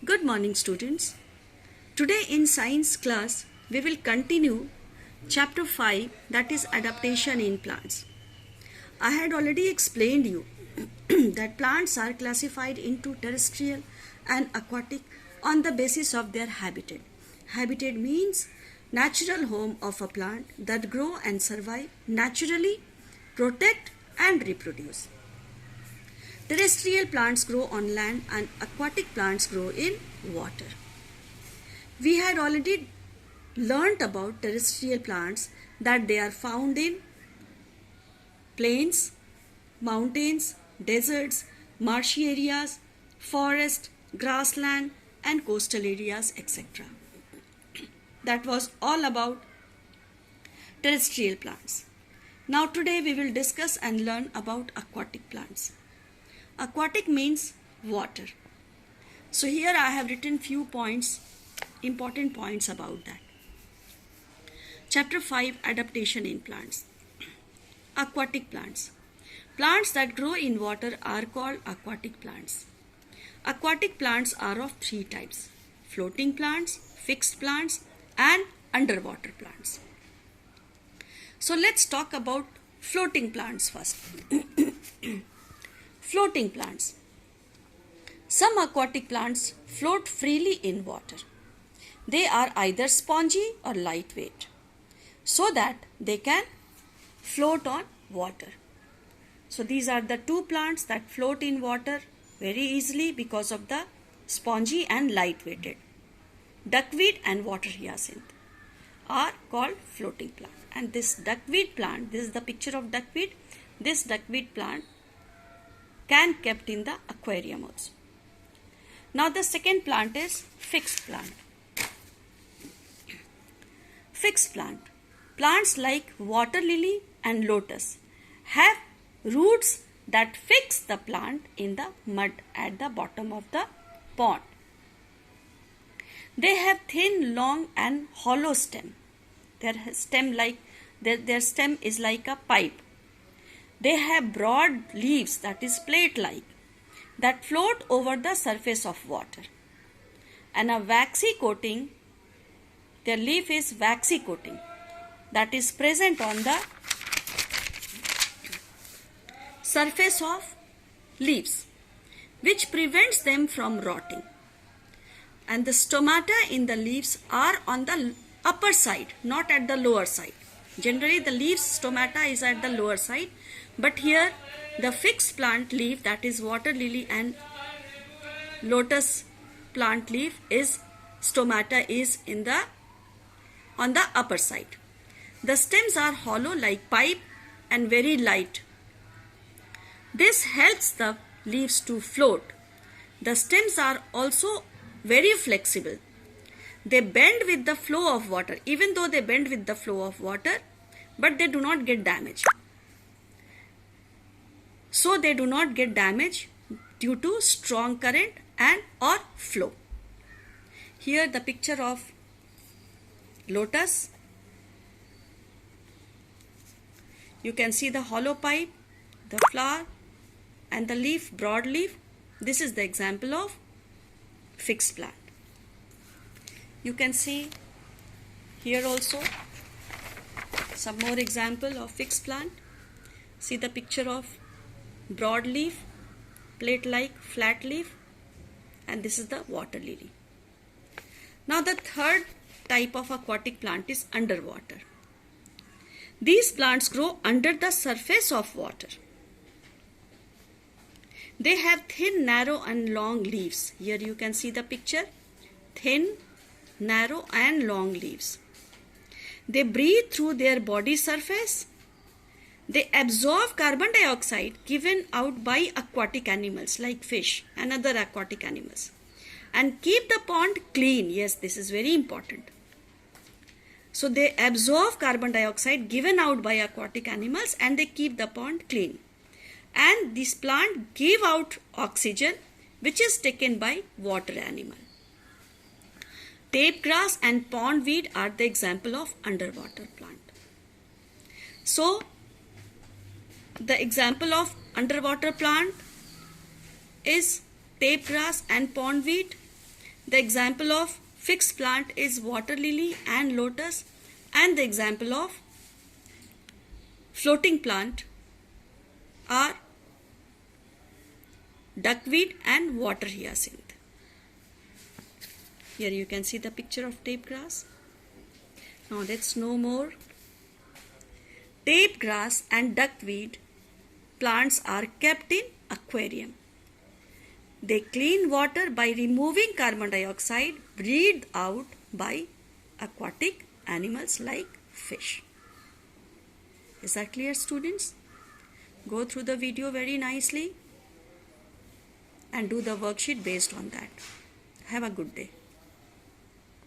Good morning, students. Today in science class, we will continue chapter 5, that is adaptation in plants. I had already explained you that plants are classified into terrestrial and aquatic on the basis of their habitat. Habitat means natural home of a plant that grow and survive naturally, protect and reproduce. Terrestrial plants grow on land and aquatic plants grow in water. We had already learnt about terrestrial plants that they are found in plains, mountains, deserts, marshy areas, forest, grassland and coastal areas, etc. That was all about terrestrial plants. Now today we will discuss and learn about aquatic plants. Aquatic means water. So here I have written few points, important points about that. Chapter 5, Adaptation in plants. Aquatic plants. Plants that grow in water are called aquatic plants. Aquatic plants are of three types: floating plants, fixed plants and underwater plants. So let's talk about floating plants first. Floating plants. Some aquatic plants float freely in water. They are either spongy or lightweight, so that they can float on water. So these are the two plants that float in water very easily because of the spongy and lightweighted. Duckweed and water hyacinth are called floating plant. And this duckweed plant, this is the picture of duckweed. This duckweed plant can kept in the aquarium also. Now the second plant is fixed plant. Fixed plant. Plants like water lily and lotus have roots that fix the plant in the mud at the bottom of the pond. They have thin, long and hollow stem. Their stem is like a pipe. They have broad leaves, that is plate-like, that float over the surface of water. And a waxy coating, their leaf is waxy coating, that is present on the surface of leaves, which prevents them from rotting. And the stomata in the leaves are on the upper side, not at the lower side. Generally the leaves stomata is at the lower side, but here the fixed plant leaf, that is water lily and lotus plant leaf, is stomata is on the upper side. The stems are hollow like pipe and very light. This helps the leaves to float. The stems are also very flexible. They bend with the flow of water, even though they bend with the flow of water, but they do not get damaged. So they do not get damaged due to strong current and or flow. Here the picture of lotus. You can see the hollow pipe, the flower and the leaf, broad leaf. This is the example of fixed plant. You can see here also some more example of fixed plant. See the picture of broad leaf, plate-like flat leaf, and this is the water lily. Now the third type of aquatic plant is underwater. These plants grow under the surface of water. They have thin, narrow and long leaves. Here you can see the picture. Thin, narrow and long leaves. They breathe through their body surface. They absorb carbon dioxide given out by aquatic animals like fish and other aquatic animals, and keep the pond clean. Yes, this is very important. So they absorb carbon dioxide given out by aquatic animals and they keep the pond clean. And this plant give out oxygen which is taken by water animal. Tape grass and pondweed are the example of underwater plant. So the example of underwater plant is tape grass and pondweed. The example of fixed plant is water lily and lotus, and the example of floating plant are duckweed and water hyacinth. Here you can see the picture of tape grass. Now let's know more. Tape grass and duckweed plants are kept in aquarium. They clean water by removing carbon dioxide breathed out by aquatic animals like fish. Is that clear, students? Go through the video very nicely and do the worksheet based on that. Have a good day.